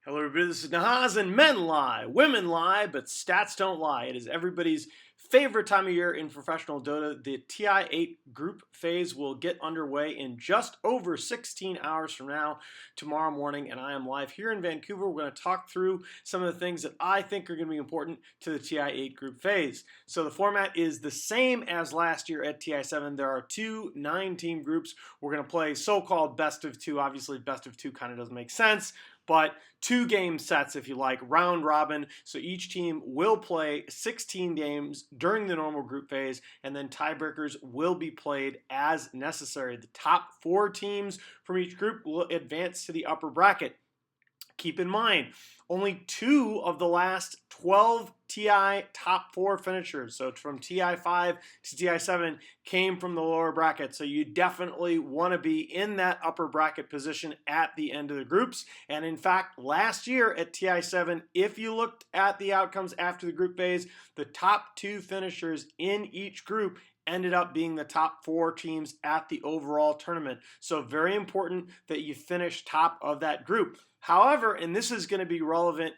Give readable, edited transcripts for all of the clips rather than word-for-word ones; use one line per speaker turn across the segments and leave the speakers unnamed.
Hello, everybody. This is Nahaz, and men lie, women lie, but stats don't lie. It is everybody's favorite time of year in professional Dota. The TI8 group phase will get underway in just over 16 hours from now, tomorrow morning, and I am live here in Vancouver. We're going to talk through some of the things that I think are going to be important to the TI8 group phase. So the format is the same as last year at TI7. There are two 9-team groups. We're going to play so-called best of two. Obviously, best of two kind of doesn't make sense, but two game sets, if you like, round robin. So each team will play 16 games during the normal group phase, and then tiebreakers will be played as necessary. The top 4 teams from each group will advance to the upper bracket. Keep in mind, only 2 of the last 12 TI top 4 finishers, so from TI5 to TI7, came from the lower bracket. So you definitely want to be in that upper bracket position at the end of the groups. And in fact, last year at TI7, if you looked at the outcomes after the group phase, the top 2 finishers in each group ended up being the top 4 teams at the overall tournament. So very important that you finish top of that group. However, and this is going to be relevant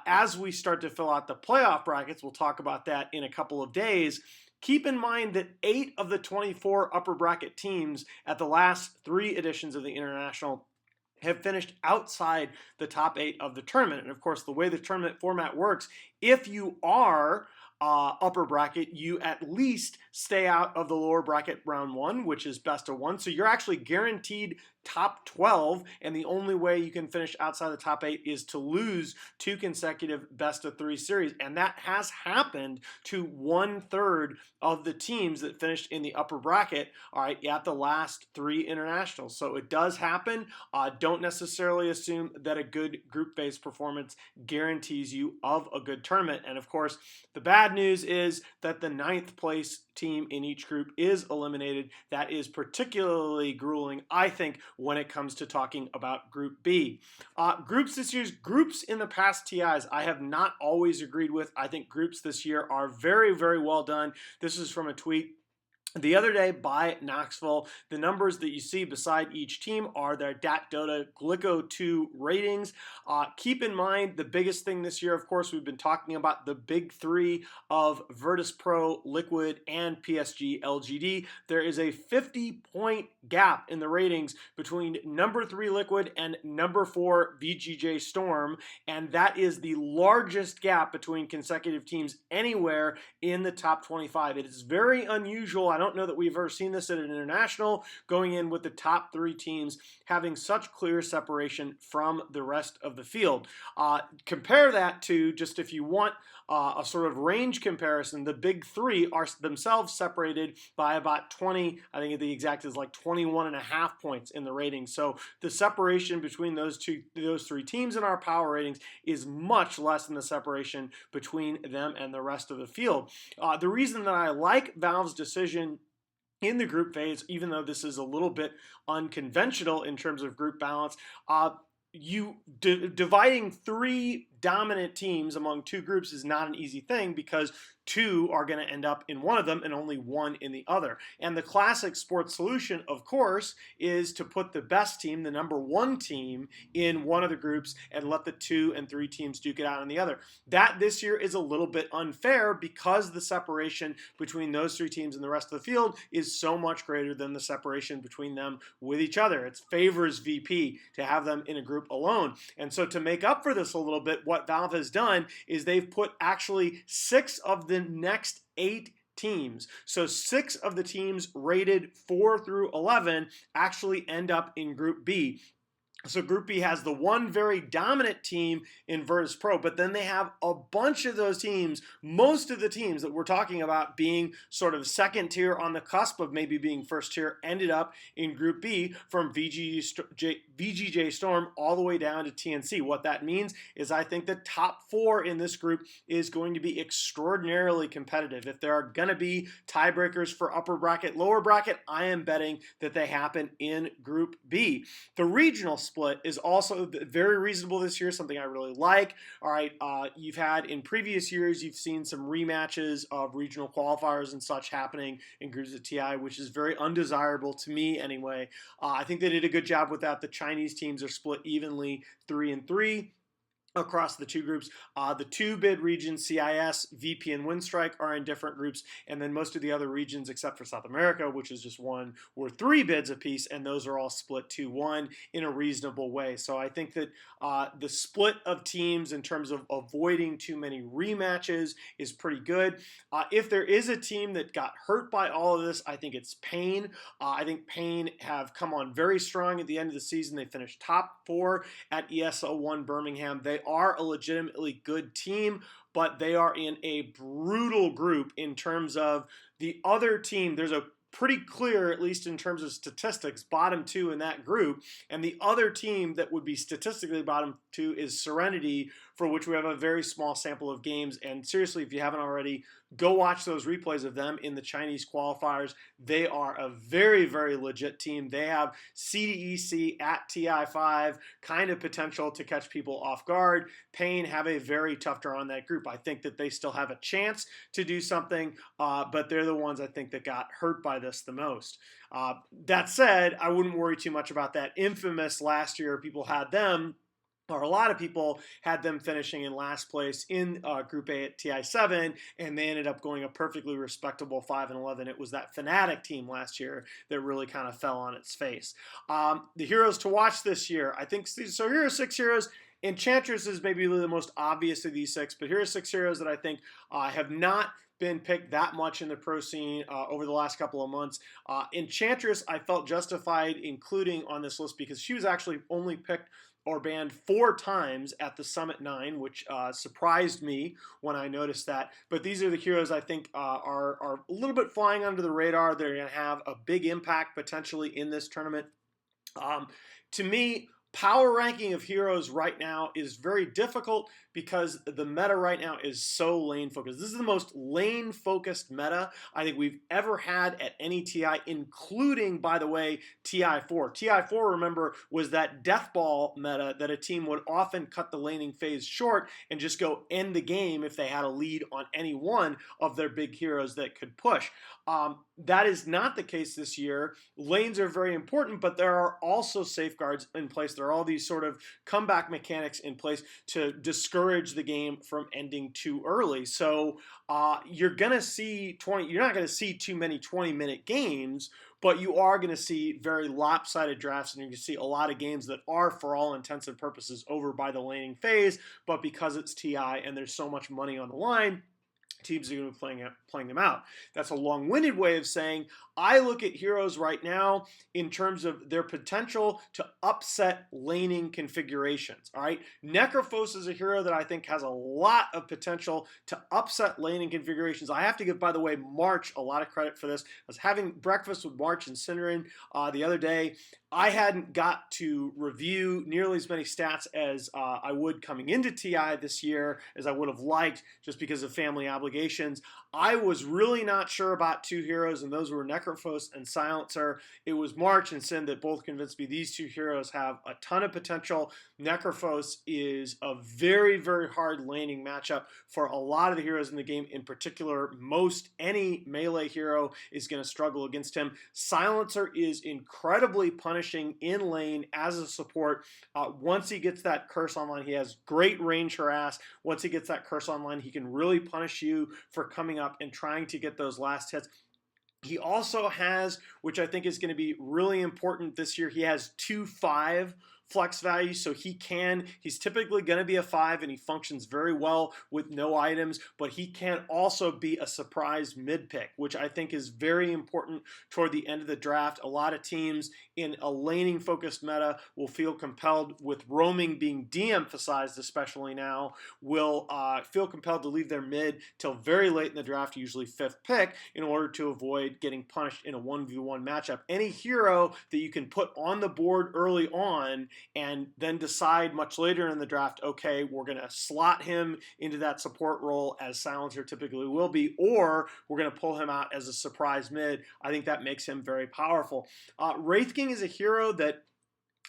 as we start to fill out the playoff brackets, we'll talk about that in a couple of days. Keep in mind that 8 of the 24 upper bracket teams at the last 3 editions of the International have finished outside the top 8 of the tournament. And of course, the way the tournament format works, if you are upper bracket, you at least stay out of the lower bracket round 1, which is best of 1. So you're actually guaranteed top 12, and the only way you can finish outside the top 8 is to lose 2 consecutive best of 3 series. And that has happened to 1/3 of the teams that finished in the upper bracket, all right, at the last 3 internationals. So it does happen. Don't necessarily assume that a good group phase performance guarantees you of a good tournament. And of course, the bad news is that the 9th place team in each group is eliminated. That is particularly grueling, I think, when it comes to talking about Group B. Groups this year's groups in the past TIs, I have not always agreed with. I think groups this year are very, very well done. This is from a tweet the other day by Knoxville. The numbers that you see beside each team are their DAT-Dota Glico 2 ratings. Keep in mind, the biggest thing this year, of course, we've been talking about the big 3 of Virtus Pro, Liquid, and PSG LGD. There is a 50-point gap in the ratings between number 3 Liquid and number 4 VGJ Storm, and that is the largest gap between consecutive teams anywhere in the top 25. It is very unusual. I don't know that we've ever seen this at an international, going in with the top 3 teams having such clear separation from the rest of the field. Compare that to, just if you want a sort of range comparison, the big 3 are themselves separated by about 20, I think the exact is like 21.5 points in the ratings. So the separation between those 3 teams in our power ratings is much less than the separation between them and the rest of the field. The reason that I like Valve's decision in the group phase, even though this is a little bit unconventional in terms of group balance, dividing 3 dominant teams among 2 groups is not an easy thing, because 2 are going to end up in one of them and only 1 in the other. And the classic sports solution, of course, is to put the best team, the number 1 team, in one of the groups and let the 2 and 3 teams duke it out in the other. That this year is a little bit unfair because the separation between those 3 teams and the rest of the field is so much greater than the separation between them with each other. It favors VP to have them in a group alone. And so to make up for this a little bit, what Valve has done is they've put actually 6 of the next 8 teams. So 6 of the teams rated 4 through 11 actually end up in Group B. So Group B has the one very dominant team in Virtus Pro, but then they have a bunch of those teams, most of the teams that we're talking about being sort of second tier on the cusp of maybe being first tier, ended up in Group B, from VGJ Storm all the way down to TNC. What that means is I think the top 4 in this group is going to be extraordinarily competitive. If there are going to be tiebreakers for upper bracket, lower bracket, I am betting that they happen in Group B. The regional split is also very reasonable this year, something I really like. All right, you've had in previous years, you've seen some rematches of regional qualifiers and such happening in groups of TI, which is very undesirable to me anyway. I think they did a good job with that. The Chinese teams are split evenly 3 and 3. across the two groups. The two bid regions, CIS, VP, and Windstrike, are in different groups, and then most of the other regions, except for South America, which is just one, were three bids apiece, and those are all split 2-1 in a reasonable way. So I think that the split of teams in terms of avoiding too many rematches is pretty good. If there is a team that got hurt by all of this, I think it's Paine. I think Paine have come on very strong at the end of the season. They finished top 4 at ESL 1 Birmingham. They are a legitimately good team, but they are in a brutal group in terms of the other team. There's a pretty clear, at least in terms of statistics, bottom 2 in that group, and the other team that would be statistically bottom 2 is Serenity, for which we have a very small sample of games. And seriously, if you haven't already, go watch those replays of them in the Chinese qualifiers. They are a very, very legit team. They have CDEC at TI5 kind of potential to catch people off guard. Paine have a very tough draw in that group. I think that they still have a chance to do something, but they're the ones I think that got hurt by this the most. That said, I wouldn't worry too much about that. Infamous last year, people had them, or a lot of people had them finishing in last place in Group A at TI7, and they ended up going a perfectly respectable 5-11. It was that Fnatic team last year that really kind of fell on its face. The heroes to watch this year, I think, so here are 6 heroes. Enchantress is maybe the most obvious of these 6, but here are 6 heroes that I think have not been picked that much in the pro scene over the last couple of months. Enchantress, I felt justified including on this list because she was actually only picked or banned 4 times at the Summit 9, which surprised me when I noticed that. But these are the heroes I think are a little bit flying under the radar. They're going to have a big impact potentially in this tournament. To me, power ranking of heroes right now is very difficult because the meta right now is so lane focused. This is the most lane focused meta I think we've ever had at any TI, including, by the way, TI4. TI4, remember, was that death ball meta that a team would often cut the laning phase short and just go end the game if they had a lead on any one of their big heroes that could push. That is not the case this year. Lanes are very important, but there are also safeguards in place. There are all these sort of comeback mechanics in place to discourage the game from ending too early. So you're going to see you're not going to see too many 20-minute games, but you are going to see very lopsided drafts, and you're going to see a lot of games that are, for all intents and purposes, over by the laning phase, but because it's TI and there's so much money on the line, teams are going to be playing them out. That's a long-winded way of saying I look at heroes right now in terms of their potential to upset laning configurations. All right, Necrophos is a hero that I think has a lot of potential to upset laning configurations. I have to give, by the way, March a lot of credit for this. I was having breakfast with March and Cinderin the other day. I hadn't got to review nearly as many stats as I would coming into TI this year as I would have liked, just because of family obligations. I was really not sure about 2 heroes, and those were Necrophos and Silencer. It was March and Sin that both convinced me these 2 heroes have a ton of potential. Necrophos is a very, very hard laning matchup for a lot of the heroes in the game. In particular, most any melee hero is going to struggle against him. Silencer is incredibly punishing in lane as a support. Once he gets that curse online, he has great range harass. Once he gets that curse online, he can really punish you for coming up and trying to get those last hits. He also has, which I think is going to be really important this year, he has 2/5 flex value, so he's typically going to be a 5, and he functions very well with no items, but he can also be a surprise mid pick, which I think is very important toward the end of the draft. A lot of teams in a laning focused meta will feel compelled, with roaming being de-emphasized especially now, will feel compelled to leave their mid till very late in the draft, usually 5th pick, in order to avoid getting punished in a 1v1 matchup. Any hero that you can put on the board early on and then decide much later in the draft, okay, we're going to slot him into that support role as Silencer typically will be, or we're going to pull him out as a surprise mid. I think that makes him very powerful. Wraith King is a hero that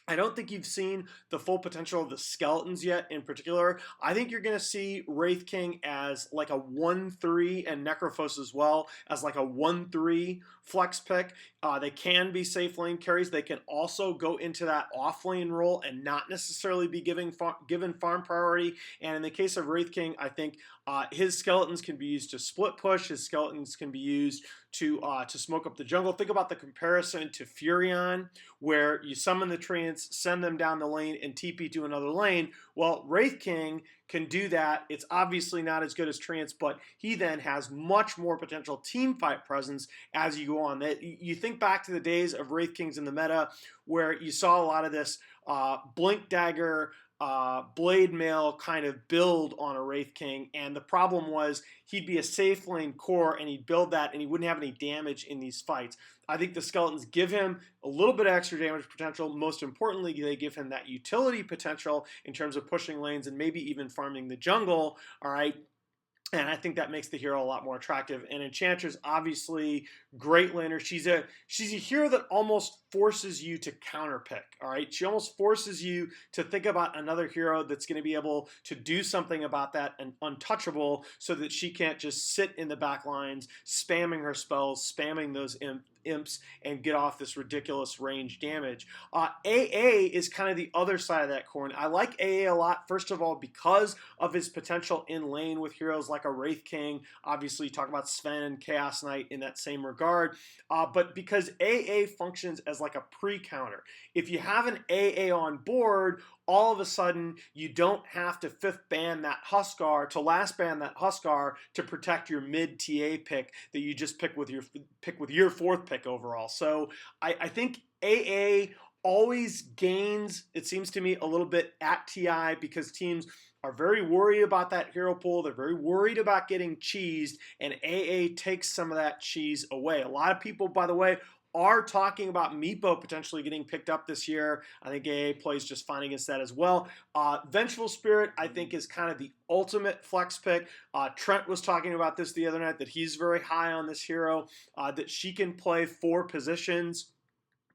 I don't think you've seen the full potential of the skeletons yet in particular. I think you're going to see Wraith King as like a 1-3 and Necrophos as well as like a 1-3 flex pick. They can be safe lane carries. They can also go into that off lane role and not necessarily be given farm priority. And in the case of Wraith King, I think his skeletons can be used to split push. His skeletons can be used to smoke up the jungle. Think about the comparison to Furion, where you summon the treants, send them down the lane, and TP to another lane. Well, Wraith King can do that. It's obviously not as good as treants, but he then has much more potential team fight presence as you go on. You think back to the days of Wraith Kings in the meta, where you saw a lot of this Blink Dagger, blade mail kind of build on a Wraith King, and the problem was he'd be a safe lane core and he'd build that and he wouldn't have any damage in these fights. I think the skeletons give him a little bit of extra damage potential. Most importantly, they give him that utility potential in terms of pushing lanes and maybe even farming the jungle. All right. And I think that makes the hero a lot more attractive. And Enchantress, obviously, great laner. She's a hero that almost forces you to counterpick. All right, she almost forces you to think about another hero that's going to be able to do something about that and untouchable, so that she can't just sit in the back lines, spamming her spells, spamming those imps, and get off this ridiculous range damage. AA is kind of the other side of that coin. I like AA a lot. First of all, because of his potential in lane with heroes like a Wraith King. Obviously, you talk about Sven and Chaos Knight in that same regard. But because AA functions as like a pre-counter. If you have an AA on board, all of a sudden you don't have to fifth ban that Huskar to last ban that Huskar to protect your mid TA pick that you just pick with your fourth pick overall. So I think AA always gains, it seems to me, a little bit at TI because teams are very worried about that hero pool. They're very worried about getting cheesed, and AA takes some of that cheese away. A lot of people, by the way, are talking about Meepo potentially getting picked up this year. I think AA plays just fine against that as well. Vengeful Spirit, I think, is kind of the ultimate flex pick. Trent was talking about this the other night, that he's very high on this hero, that she can play 4 positions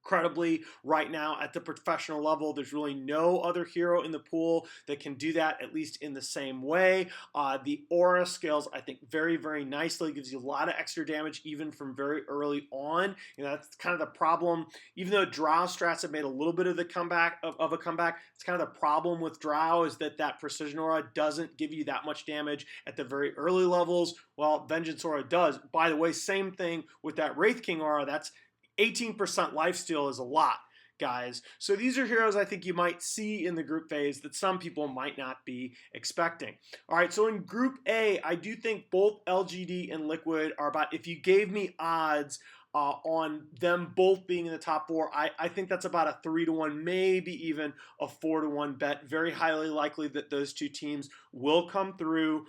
credibly right now at the professional level. There's really no other hero in the pool that can do that, at least in the same way. The aura scales, I think, very, very nicely. Gives you a lot of extra damage even from very early on. You know, that's kind of the problem. Even though Drow strats have made a little bit of the comeback of a comeback, it's kind of the problem with Drow is that precision aura doesn't give you that much damage at the very early levels. Well, Vengeance aura does. By the way, same thing with that Wraith King aura. That's 18% lifesteal is a lot, guys. So these are heroes I think you might see in the group phase that some people might not be expecting. All right, so in Group A, I do think both LGD and Liquid are about, if you gave me odds on them both being in the top 4, I think that's about a 3-1, maybe even a 4-1 bet. Very highly likely that those two teams will come through.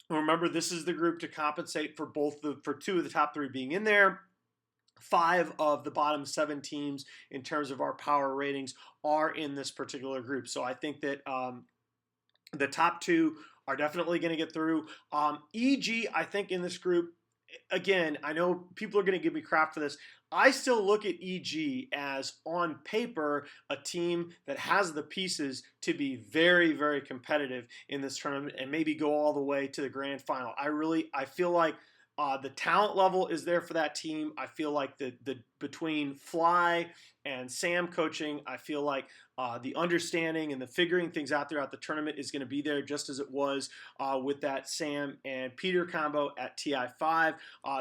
Remember, this is the group to compensate for for 2 of the top 3 being in there. 5 of the bottom 7 teams in terms of our power ratings are in this particular group. So I think that the top 2 are definitely going to get through. EG, I think in this group, again, I know people are going to give me crap for this. I still look at EG as, on paper, a team that has the pieces to be very, very competitive in this tournament and maybe go all the way to the grand final. I feel like the talent level is there for that team. I feel like the between Fly and Sam coaching, I feel like the understanding and the figuring things out throughout the tournament is going to be there, just as it was with that Sam and Peter combo at TI8.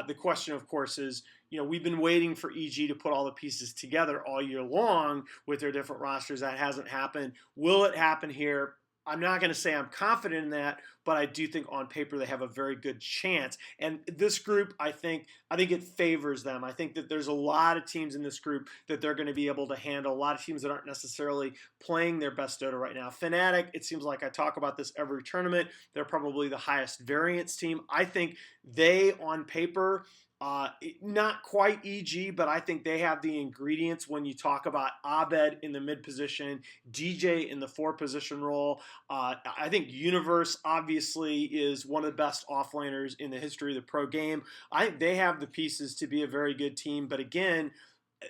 The question, of course, is, you know, we've been waiting for EG to put all the pieces together all year long with their different rosters. That hasn't happened. Will it happen here? I'm not going to say I'm confident in that, but I do think on paper they have a very good chance. And this group, I think it favors them. I think that there's a lot of teams in this group that they're going to be able to handle. A lot of teams that aren't necessarily playing their best Dota right now. Fnatic, it seems like I talk about this every tournament. They're probably the highest variance team. I think they, on paper, not quite EG, but I think they have the ingredients when you talk about Abed in the mid position, DJ in the 4 position role. I think Universe obviously is one of the best offlaners in the history of the pro game. I think they have the pieces to be a very good team, but again,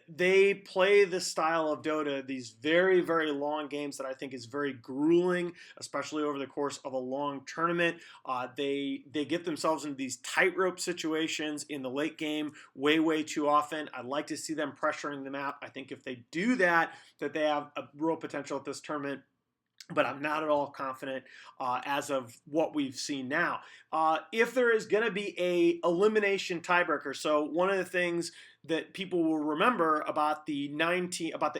they play this style of Dota, these very, very long games that I think is very grueling, especially over the course of a long tournament. They get themselves into these tightrope situations in the late game way, way too often. I'd like to see them pressuring the map. I think if they do that, that they have a real potential at this tournament, but I'm not at all confident as of what we've seen now. If there is going to be a elimination tiebreaker, so one of the things that people will remember about the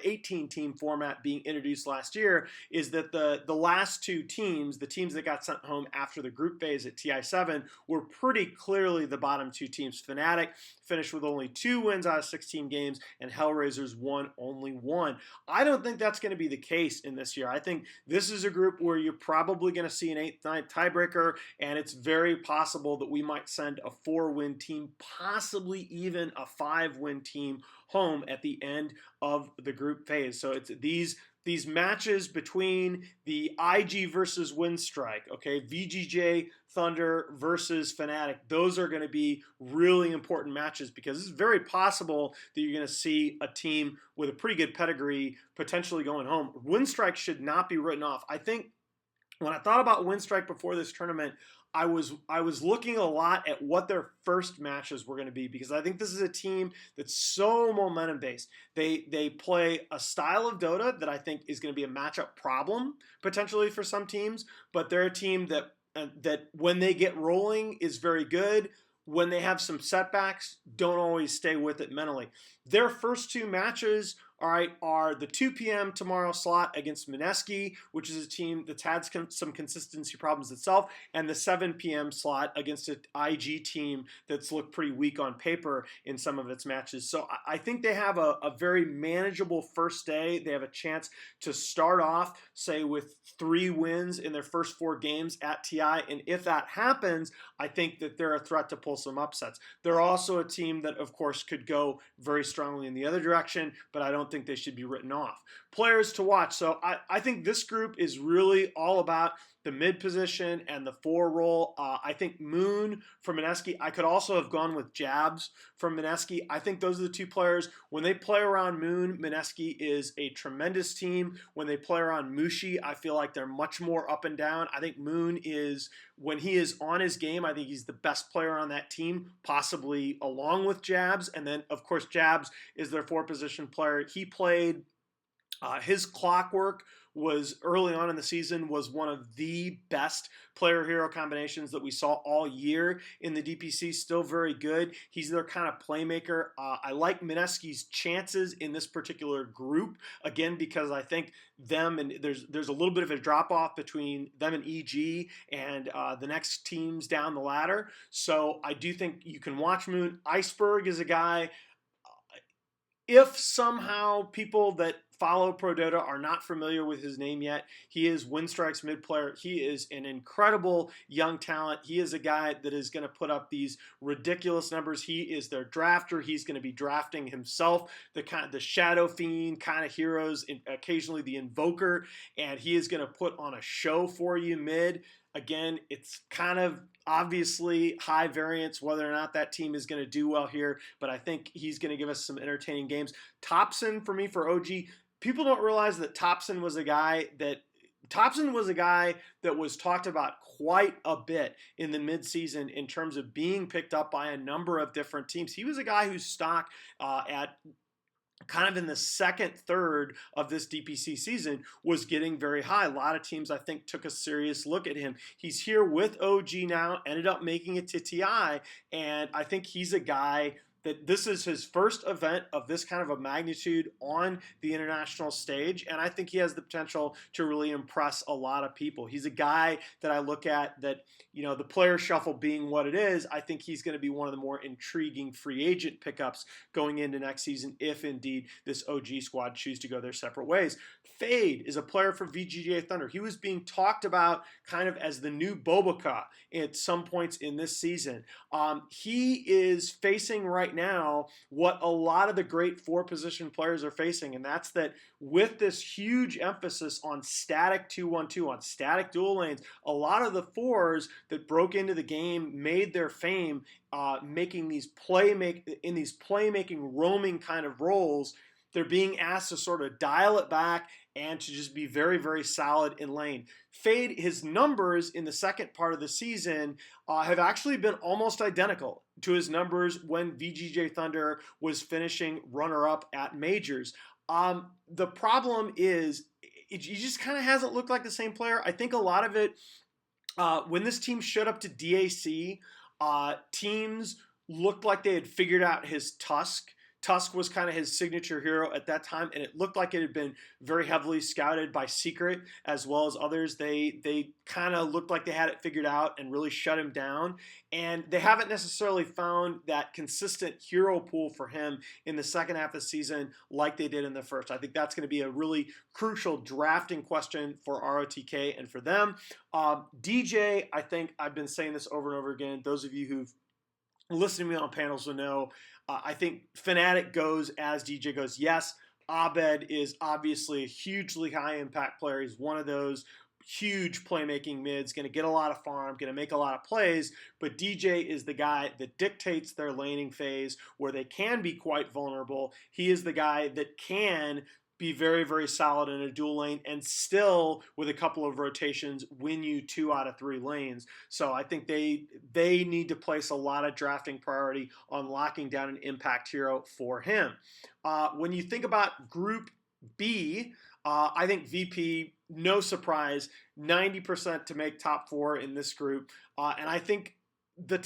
18 team format being introduced last year is that the last two teams, the teams that got sent home after the group phase at TI7, were pretty clearly the bottom two teams. Fnatic finished with only 2 wins out of 16 games, and Hellraisers won only 1. I don't think that's going to be the case in this year. I think this is a group where you're probably going to see an 8th tiebreaker, and it's very possible that we might send a 4-win team, possibly even a 5-win team home at the end of the group phase. So it's these matches between the IG versus Winstrike, okay, VGJ Thunder versus Fnatic, those are going to be really important matches because it's very possible that you're going to see a team with a pretty good pedigree potentially going home. Winstrike should not be written off. I think when I thought about Winstrike before this tournament, I was looking a lot at what their first matches were going to be because I think this is a team that's so momentum based. They play a style of Dota that I think is going to be a matchup problem potentially for some teams, but they're a team that when they get rolling is very good. When they have some setbacks, don't always stay with it mentally. Their first 2 matches, all right, are the 2 p.m. tomorrow slot against Mineski, which is a team that's had some consistency problems itself, and the 7 p.m. slot against an IG team that's looked pretty weak on paper in some of its matches. So I think they have a very manageable first day. They have a chance to start off, say, with 3 wins in their first 4 games at TI, and if that happens, I think that they're a threat to pull some upsets. They're also a team that, of course, could go very strongly in the other direction, but I don't think they should be written off. Players to watch. So I think this group is really all about the mid position and the 4 role. I think Moon from Mineski. I could also have gone with Jabs from Mineski. I think those are the 2 players. When they play around Moon, Mineski is a tremendous team. When they play around Mushi, I feel like they're much more up and down. I think Moon is, when he is on his game, I think he's the best player on that team, possibly along with Jabs. And then, of course, Jabs is their 4-position player. He played his clockwork was early on in the season was one of the best player hero combinations that we saw all year in the DPC. Still very good. He's their kind of playmaker. I like Mineski's chances in this particular group, again, because I think them and there's a little bit of a drop off between them and EG and the next teams down the ladder. So I do think you can watch Moon. Iceberg is a guy, if somehow people that follow Pro Dota are not familiar with his name yet, he is Winstrike's mid player. He is an incredible young talent. He is a guy that is going to put up these ridiculous numbers. He is their drafter. He's going to be drafting himself, the Shadow Fiend kind of heroes, occasionally the Invoker, and he is going to put on a show for you mid. Again, it's kind of obviously high variance whether or not that team is going to do well here, but I think he's going to give us some entertaining games. Thompson for me for OG. People don't realize that Thompson was a guy that was talked about quite a bit in the midseason in terms of being picked up by a number of different teams. He was a guy whose stock at kind of in the second third of this DPC season was getting very high. A lot of teams, I think, took a serious look at him. He's here with OG now, ended up making it to TI, and I think he's a guy that this is his first event of this kind of a magnitude on the international stage, and I think he has the potential to really impress a lot of people. He's a guy that I look at that, you know, the player shuffle being what it is, I think he's going to be one of the more intriguing free agent pickups going into next season if indeed this OG squad choose to go their separate ways. Fade is a player for VGJ Thunder. He was being talked about kind of as the new Boboka at some points in this season. He is facing right now what a lot of the great four position players are facing, and that's that with this huge emphasis on static 2-1-2, on static dual lanes, a lot of the fours that broke into the game made their fame making these playmaking roaming kind of roles. They're being asked to sort of dial it back and to just be very, very solid in lane. Fade, his numbers in the second part of the season have actually been almost identical to his numbers when VGJ Thunder was finishing runner-up at majors. The problem is he just kind of hasn't looked like the same player. I think a lot of it, when this team showed up to DAC, teams looked like they had figured out his Tusk. Tusk was kind of his signature hero at that time, and it looked like it had been very heavily scouted by Secret as well as others. They kind of looked like they had it figured out and really shut him down, and they haven't necessarily found that consistent hero pool for him in the second half of the season like they did in the first. I think that's going to be a really crucial drafting question for ROTK and for them. DJ, I think I've been saying this over and over again. Those of you who've listening to me on panels will know, I think Fnatic goes as DJ goes. Yes, Abed is obviously a hugely high impact player. He's one of those huge playmaking mids, going to get a lot of farm, going to make a lot of plays, but DJ is the guy that dictates their laning phase where they can be quite vulnerable. He is the guy that can be very, very solid in a dual lane and still, with a couple of rotations, win you 2 out of 3 lanes. So I think they need to place a lot of drafting priority on locking down an impact hero for him. When you think about Group B, I think VP, no surprise, 90% to make top 4 in this group. And I think the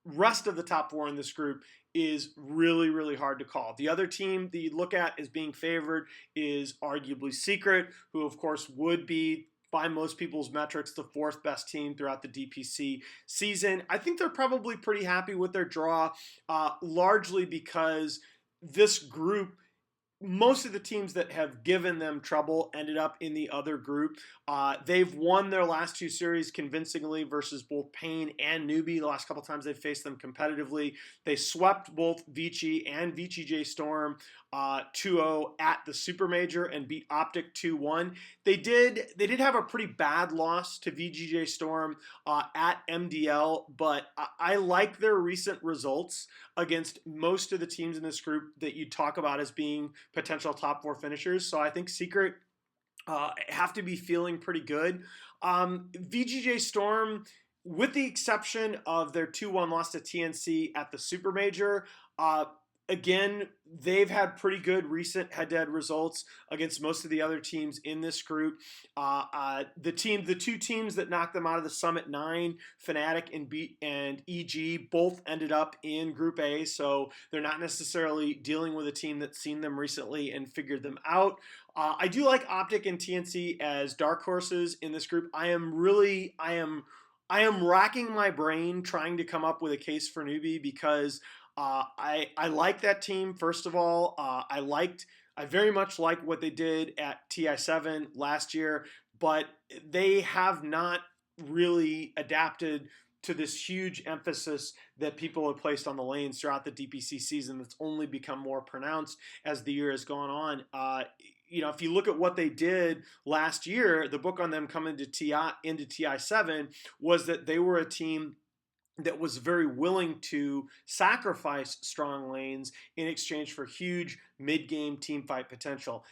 rest of the top 4 in this group is really, really hard to call. The other team that you look at as being favored is arguably Secret, who of course would be, by most people's metrics, the 4th best team throughout the DPC season. I think they're probably pretty happy with their draw, largely because this group, most of the teams that have given them trouble ended up in the other group. They've won their last 2 series convincingly versus both Pain and Newbie. The last couple times they've faced them competitively. They swept both Vici and VGJ Storm 2-0 at the Super Major and beat Optic 2-1. They did have a pretty bad loss to VGJ Storm at MDL, but I like their recent results against most of the teams in this group that you talk about as being potential top 4 finishers. So I think Secret have to be feeling pretty good. VGJ Storm, with the exception of their 2-1 loss to TNC at the Super Major, again, they've had pretty good recent head-to-head results against most of the other teams in this group. The 2 teams that knocked them out of the Summit 9, Fnatic and EG, both ended up in Group A, so they're not necessarily dealing with a team that's seen them recently and figured them out. I do like Optic and TNC as dark horses in this group. I am racking my brain trying to come up with a case for Newbie because I like that team. First of all, I very much like what they did at TI7 last year, but they have not really adapted to this huge emphasis that people have placed on the lanes throughout the DPC season. That's only become more pronounced as the year has gone on. If you look at what they did last year, the book on them coming into TI7 was that they were a team that was very willing to sacrifice strong lanes in exchange for huge mid-game teamfight potential.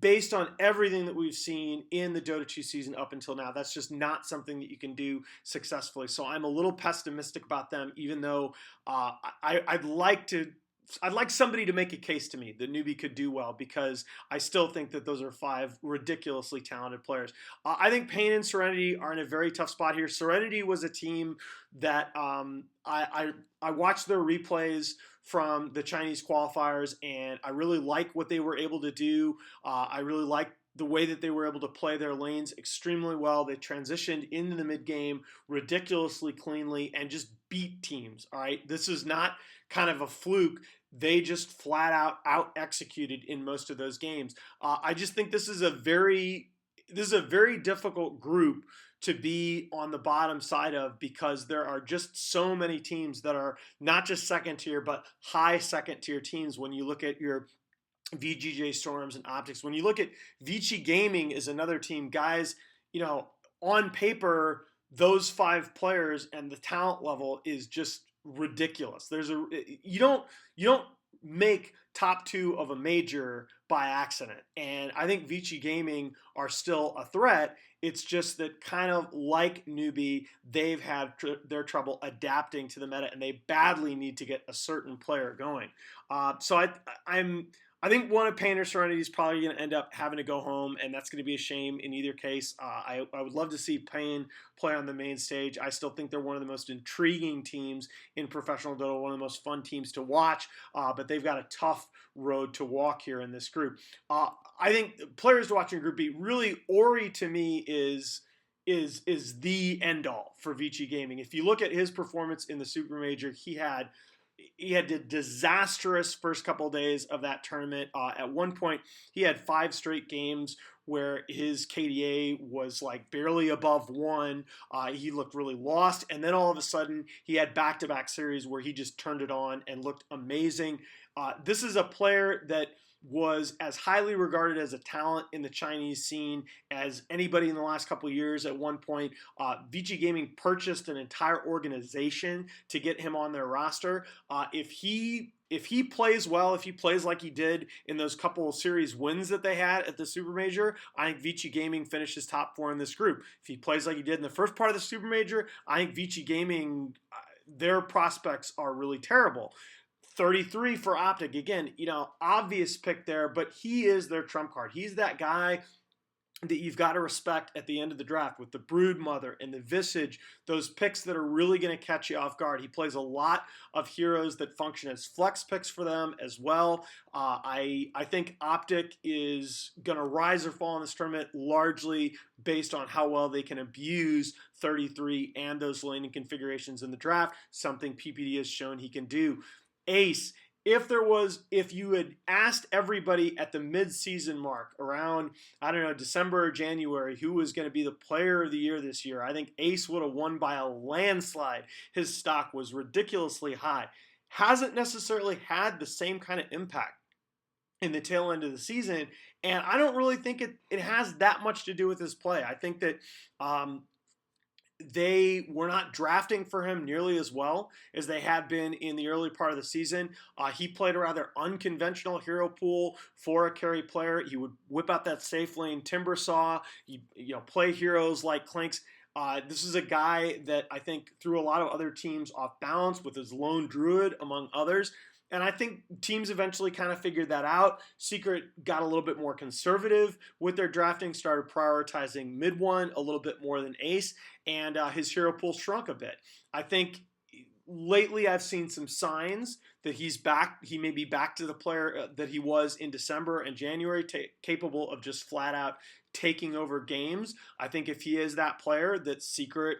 Based on everything that we've seen in the Dota 2 season up until now, that's just not something that you can do successfully. So I'm a little pessimistic about them, even though I'd like somebody to make a case to me that Newbie could do well, because I still think that those are 5 ridiculously talented players. I think Pain and Serenity are in a very tough spot here. Serenity was a team that I watched their replays from the Chinese qualifiers, and I really like what they were able to do. I really like the way that they were able to play their lanes extremely well. They transitioned into the mid game ridiculously cleanly and just beat teams. All right, this is not kind of a fluke. They just flat out executed in most of those games. I just think this is a very this is a very difficult group to be on the bottom side of, because there are just so many teams that are not just second tier but high second tier teams. When you look at your VGJ Storms and Optics, when you look at Vici Gaming is another team, guys, on paper, those five players and the talent level is just ridiculous. You don't make top two of a major by accident. And I think Vici Gaming are still a threat. It's just that, kind of like Newbie, they've had their trouble adapting to the meta, and they badly need to get a certain player going. I think one of Payne or Serenity is probably going to end up having to go home, and that's going to be a shame in either case. I would love to see Payne play on the main stage. I still think they're one of the most intriguing teams in professional Dota, one of the most fun teams to watch, but they've got a tough road to walk here in this group. I think players to watch in Group B, really, Ori to me is the end all for Vici Gaming. If you look at his performance in the Super Major, he had a disastrous first couple of days of that tournament. At one point, he had 5 straight games where his KDA was like barely above 1. He looked really lost, and then all of a sudden, he had back-to-back series where he just turned it on and looked amazing. This is a player that was as highly regarded as a talent in the Chinese scene as anybody in the last couple of years. At one point, Vici Gaming purchased an entire organization to get him on their roster. If he plays well, if he plays like he did in those couple of series wins that they had at the Super Major, I think Vici Gaming finishes top 4 in this group. If he plays like he did in the first part of the Super Major, I think Vici Gaming, their prospects are really terrible. 33 for Optic. Again, obvious pick there, but he is their trump card. He's that guy that you've got to respect at the end of the draft, with the Brood Mother and the Visage, those picks that are really going to catch you off guard. He plays a lot of heroes that function as flex picks for them as well. I think Optic is going to rise or fall in this tournament largely based on how well they can abuse 33 and those laning configurations in the draft, something PPD has shown he can do. Ace, if you had asked everybody at the mid-season mark around, I don't know, December or January, who was going to be the player of the year this year, I think Ace would have won by a landslide. His stock was ridiculously high. Hasn't necessarily had the same kind of impact in the tail end of the season, and I don't really think it has that much to do with his play. I think that they were not drafting for him nearly as well as they had been in the early part of the season. He played a rather unconventional hero pool for a carry player. He would whip out that safe lane Timbersaw, play heroes like Clinks. This is a guy that I think threw a lot of other teams off balance with his lone druid, among others. And I think teams eventually kind of figured that out. Secret got a little bit more conservative with their drafting, started prioritizing mid one a little bit more than Ace, and his hero pool shrunk a bit. I think lately I've seen some signs that he's back. He may be back to the player that he was in December and January, capable of just flat out taking over games. I think if he is that player, that Secret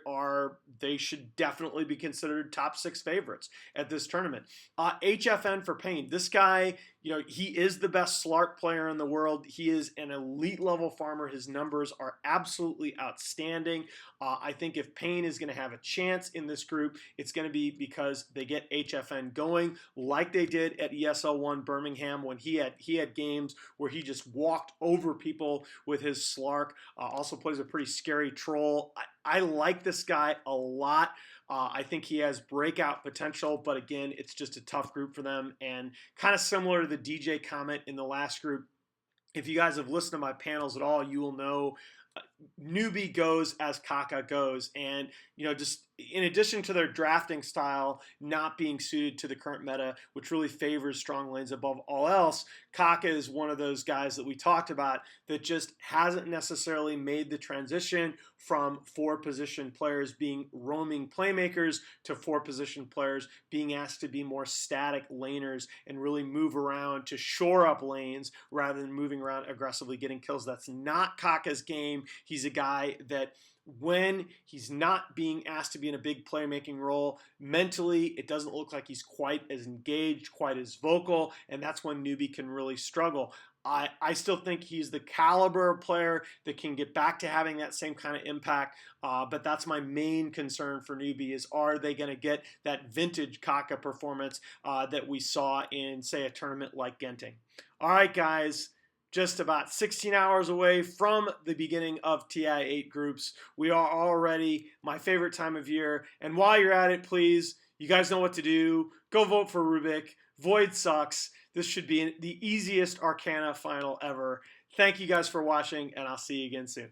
they should definitely be considered top 6 favorites at this tournament. HFN for Payne. This guy, he is the best Slark player in the world. He is an elite level farmer. His numbers are absolutely outstanding. I think if Payne is going to have a chance in this group, it's going to be because they get HFN going like they did at ESL1 Birmingham, when he had games where he just walked over people with his Slark. Also plays a pretty scary troll. I like this guy a lot. I think he has breakout potential, but again, it's just a tough group for them. And kind of similar to the DJ comment in the last group, if you guys have listened to my panels at all, you will know Newbie goes as Kaka goes. And, just in addition to their drafting style not being suited to the current meta, which really favors strong lanes above all else, Kaka is one of those guys that we talked about that just hasn't necessarily made the transition from 4-position players being roaming playmakers to 4-position players being asked to be more static laners and really move around to shore up lanes rather than moving around aggressively getting kills. That's not Kaka's game. He's a guy that, when he's not being asked to be in a big playmaking role, mentally it doesn't look like he's quite as engaged, quite as vocal, and that's when Newbie can really struggle. I still think he's the caliber of player that can get back to having that same kind of impact. But that's my main concern for newbie is, are they going to get that vintage Kaka performance that we saw in, say, a tournament like Genting? All right, guys. Just about 16 hours away from the beginning of TI8 groups. We are already my favorite time of year. And while you're at it, please, you guys know what to do. Go vote for Rubik. Void sucks. This should be the easiest Arcana final ever. Thank you guys for watching, and I'll see you again soon.